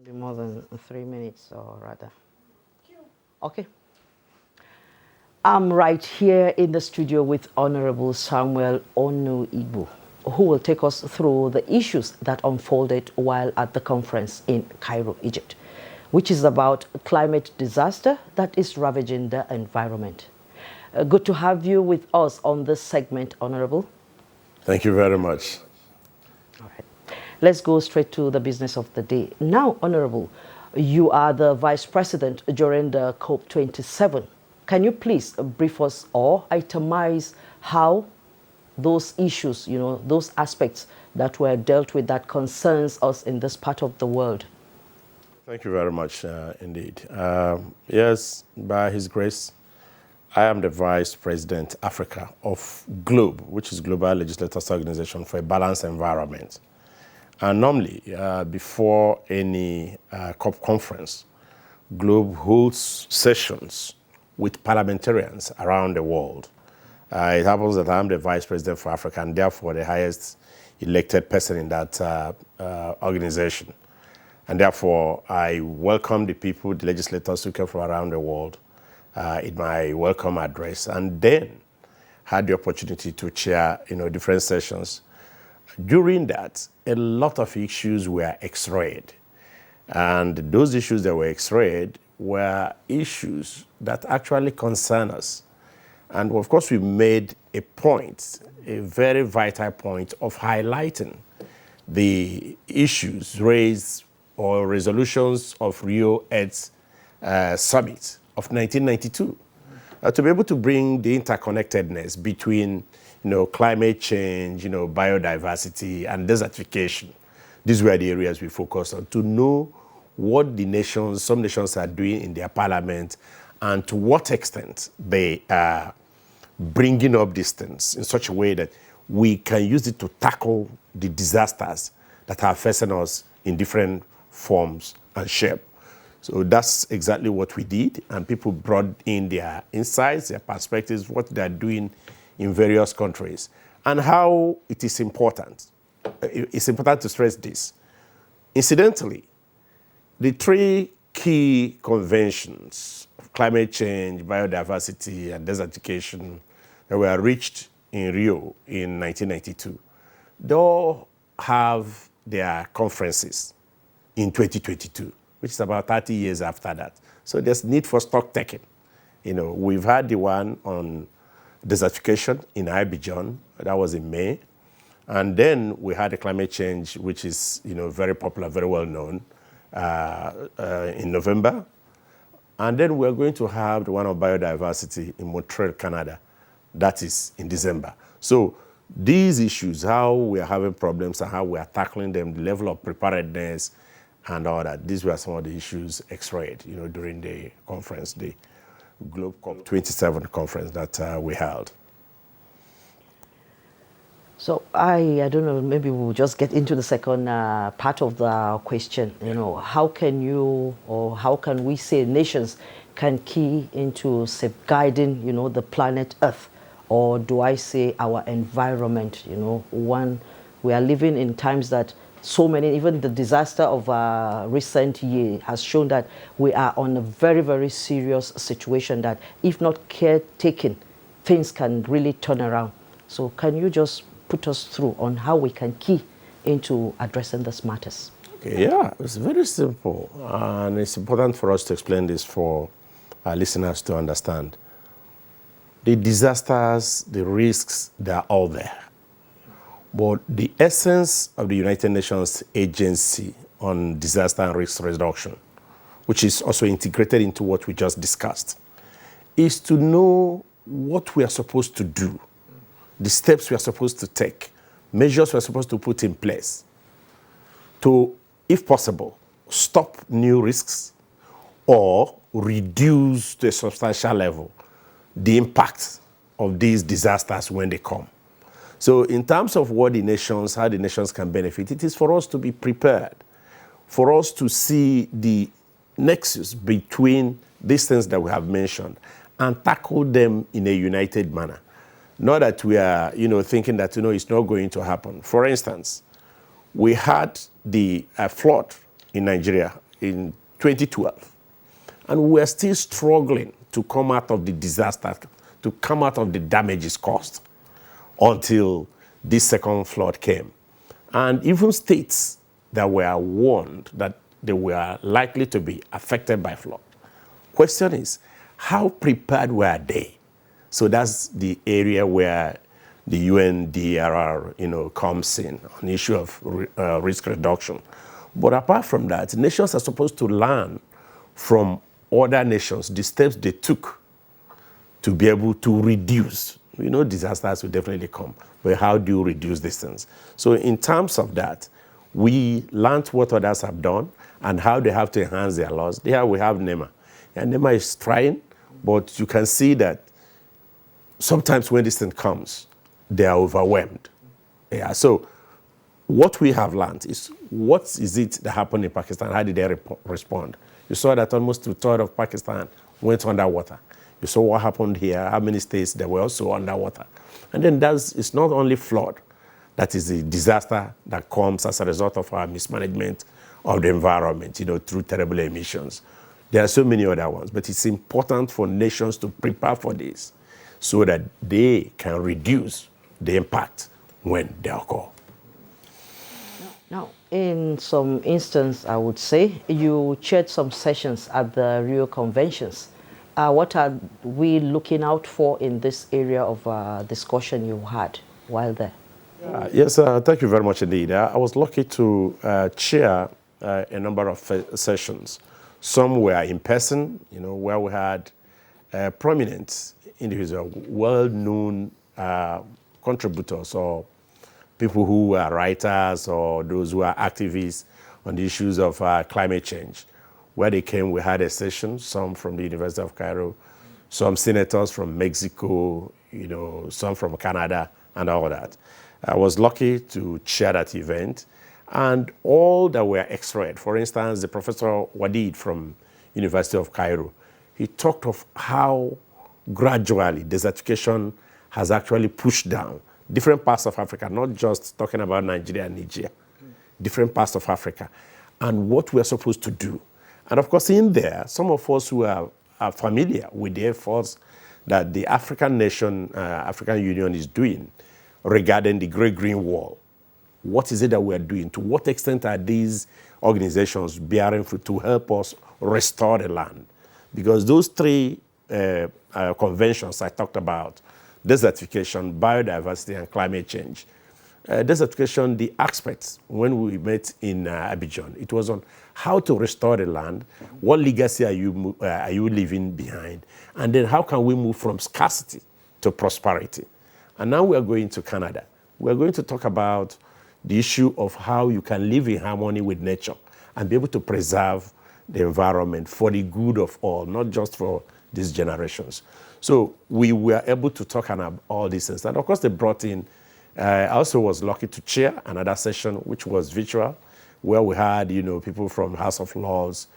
Be more than 3 minutes, or rather. Okay. I'm right here in the studio with Honorable Samuel Onu Igbo, who will take us through the issues that unfolded while at the conference in Cairo, Egypt, which is about climate disaster that is ravaging the environment. Good to have you with us on this segment, Honorable. Thank you very much. All right. Let's go straight to the business of the day. Now, Honorable, you are the Vice President during the COP27. Can you please brief us or itemize how those issues, those aspects that were dealt with that concerns us in this part of the world? Thank you very much indeed. Yes, by His grace, I am the Vice President Africa of GLOBE, which is Global Legislators Organization for a Balanced Environment. And normally, before any COP conference, GLOBE holds sessions with parliamentarians around the world. It happens that I'm the Vice President for Africa and therefore the highest elected person in that organization. And therefore, I welcome the people, the legislators who came from around the world in my welcome address, and then had the opportunity to chair different sessions. During that, a lot of issues were x-rayed. And those issues that were x-rayed were issues that actually concern us. And of course, we made a point, a very vital point of highlighting the issues raised or resolutions of Rio Earth Summit of 1992. To be able to bring the interconnectedness between climate change, biodiversity, and desertification. These were the areas we focused on, to know what some nations are doing in their parliament and to what extent they are bringing up these things in such a way that we can use it to tackle the disasters that are facing us in different forms and shape. So that's exactly what we did, and people brought in their insights, their perspectives, what they're doing in various countries, and how it is important. It's important to stress this. Incidentally, the three key conventions of climate change, biodiversity, and desertification that were reached in Rio in 1992, they all have their conferences in 2022, which is about 30 years after that. So there's need for stock taking. We've had the one on desertification in Abidjan, that was in May. And then we had the climate change, which is very popular, very well known, in November. And then we're going to have the one on biodiversity in Montreal, Canada. That is in December. So these issues, how we are having problems and how we are tackling them, the level of preparedness and all that, these were some of the issues x-rayed, during the conference, the Globe COP27 conference that we held. So I don't know, maybe we'll just get into the second part of the question. How can you or how can we say nations can key into safeguarding, the planet Earth? Or do I say our environment? One, we are living in times that so many, even the disaster of recent year has shown that we are on a very, very serious situation that if not care taken, things can really turn around. So can you just put us through on how we can key into addressing these matters? Okay, yeah, it's very simple. And it's important for us to explain this for our listeners to understand. The disasters, the risks, they're all there. But the essence of the United Nations Agency on Disaster and Risk Reduction, which is also integrated into what we just discussed, is to know what we are supposed to do, the steps we are supposed to take, measures we are supposed to put in place to, if possible, stop new risks or reduce to a substantial level the impact of these disasters when they come. So in terms of what the nations, how the nations can benefit, it is for us to be prepared, for us to see the nexus between these things that we have mentioned and tackle them in a united manner. Not that we are, thinking that, it's not going to happen. For instance, we had the flood in Nigeria in 2012. And we're still struggling to come out of the disaster, to come out of the damages caused until this second flood came. And even states that were warned that they were likely to be affected by flood. Question is, how prepared were they? So that's the area where the UNDRR, comes in on the issue of risk reduction. But apart from that, nations are supposed to learn from other nations the steps they took to be able to reduce. Disasters will definitely come, but how do you reduce these things? So in terms of that, we learned what others have done and how they have to enhance their laws. There we have NEMA. And NEMA is trying, but you can see that sometimes when this thing comes, they are overwhelmed. Yeah. So what we have learned is, what is it that happened in Pakistan? How did they respond? You saw that almost 2/3 of Pakistan went underwater. You saw what happened here, how many states that were also underwater. And then it's not only flood, that is a disaster that comes as a result of our mismanagement of the environment, through terrible emissions. There are so many other ones, but it's important for nations to prepare for this so that they can reduce the impact when they occur. Now, in some instance, I would say, you chaired some sessions at the Rio Conventions. What are we looking out for in this area of discussion you had while there? Yes, thank you very much indeed. I was lucky to chair a number of sessions. Some were in person, where we had prominent individuals, well-known contributors or people who are writers or those who are activists on the issues of climate change. Where they came, we had a session, some from the University of Cairo, some senators from Mexico, some from Canada and all that. I was lucky to chair that event, and all that were extract. For instance, the Professor Wadid from University of Cairo, he talked of how gradually desertification has actually pushed down different parts of Africa, not just talking about Nigeria and Niger, different parts of Africa, and what we're supposed to do. And of course, in there, some of us who are familiar with the efforts that the African nation, African Union is doing regarding the Great Green Wall. What is it that we're doing? To what extent are these organizations bearing fruit to help us restore the land? Because those three conventions I talked about, desertification, biodiversity, and climate change. Desertification, the aspects, when we met in Abidjan, it was on how to restore the land, what legacy are you leaving behind, and then how can we move from scarcity to prosperity. And now we are going to Canada. We are going to talk about the issue of how you can live in harmony with nature and be able to preserve the environment for the good of all, not just for these generations. So we were able to talk about all these things. And of course, they brought in, I also was lucky to chair another session, which was virtual, where we had, people from House of Lords,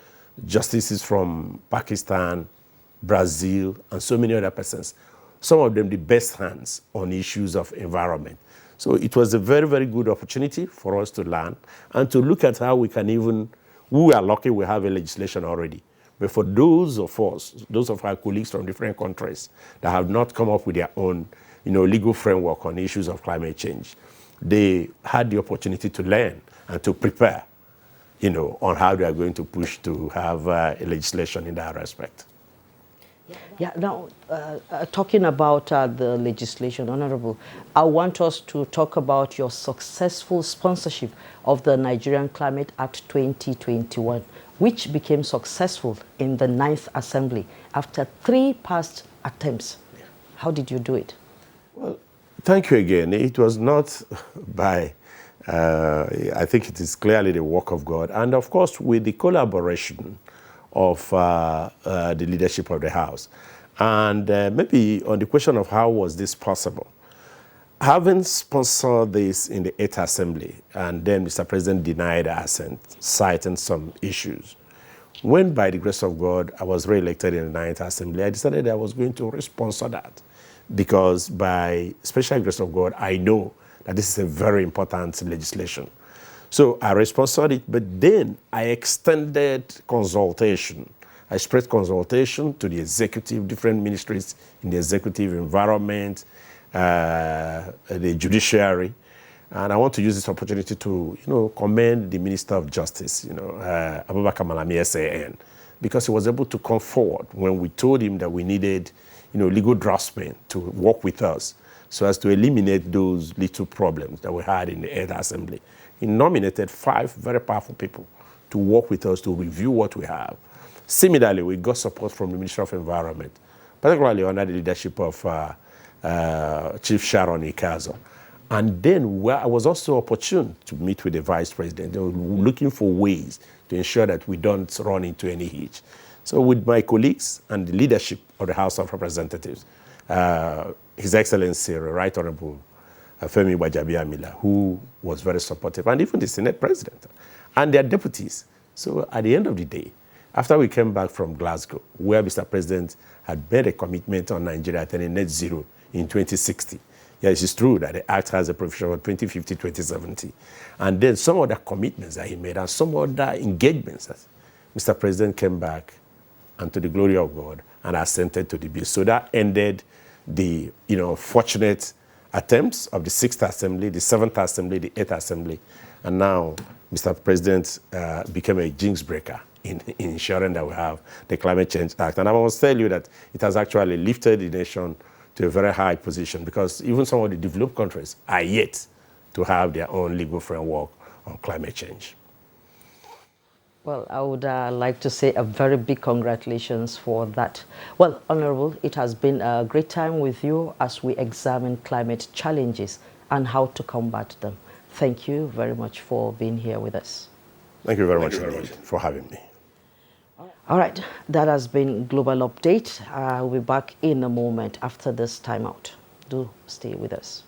justices from Pakistan, Brazil, and so many other persons. Some of them the best hands on issues of environment. So it was a very, very good opportunity for us to learn and to look at how we can we are lucky we have a legislation already. But for those of us, those of our colleagues from different countries that have not come up with their own, legal framework on issues of climate change, they had the opportunity to learn and to prepare, on how they are going to push to have a legislation in that respect. Yeah, now, talking about the legislation, Honorable, I want us to talk about your successful sponsorship of the Nigerian Climate Act 2021, which became successful in the 9th Assembly after 3 past attempts. Yeah. How did you do it? Well, thank you again. It was not by, I think it is clearly the work of God. And of course, with the collaboration of the leadership of the House. And maybe on the question of how was this possible, having sponsored this in the 8th Assembly, and then Mr. President denied assent, citing some issues. When, by the grace of God, I was re-elected in the 9th Assembly, I decided I was going to sponsor that. Because by special grace of God, I know that this is a very important legislation. So I sponsored it, but then I extended consultation. I spread consultation to the executive, different ministries in the executive environment, the judiciary. And I want to use this opportunity to, commend the Minister of Justice, Abubakar Malami SAN, because he was able to come forward when we told him that we needed, legal draftsmen to work with us so as to eliminate those little problems that we had in the Head Assembly. He nominated 5 very powerful people to work with us to review what we have. Similarly, we got support from the Ministry of Environment, particularly under the leadership of Chief Sharon Ikazo. And then I was also opportune to meet with the Vice President. They were looking for ways to ensure that we don't run into any hitch. So with my colleagues and the leadership of the House of Representatives, His Excellency, Right Honorable Femi Gbajabiamila, who was very supportive, and even the Senate President, and their deputies. So at the end of the day, after we came back from Glasgow, where Mr. President had made a commitment on Nigeria attaining net zero in 2060, yes, it's true that the Act has a provision of 2050, 2070. And then some other commitments that he made and some other engagements that Mr. President came back, and to the glory of God, and assented to the bill. So that ended the fortunate attempts of the 6th Assembly, the 7th Assembly, the 8th Assembly. And now Mr. President became a jinx breaker in ensuring that we have the Climate Change Act. And I must tell you that it has actually lifted the nation to a very high position, because even some of the developed countries are yet to have their own legal framework on climate change. Well, I would like to say a very big congratulations for that. Well, Honorable, it has been a great time with you as we examine climate challenges and how to combat them. Thank you very much for being here with us. Thank you very much indeed for having me. All right, that has been Global Update. We'll be back in a moment after this timeout. Do stay with us.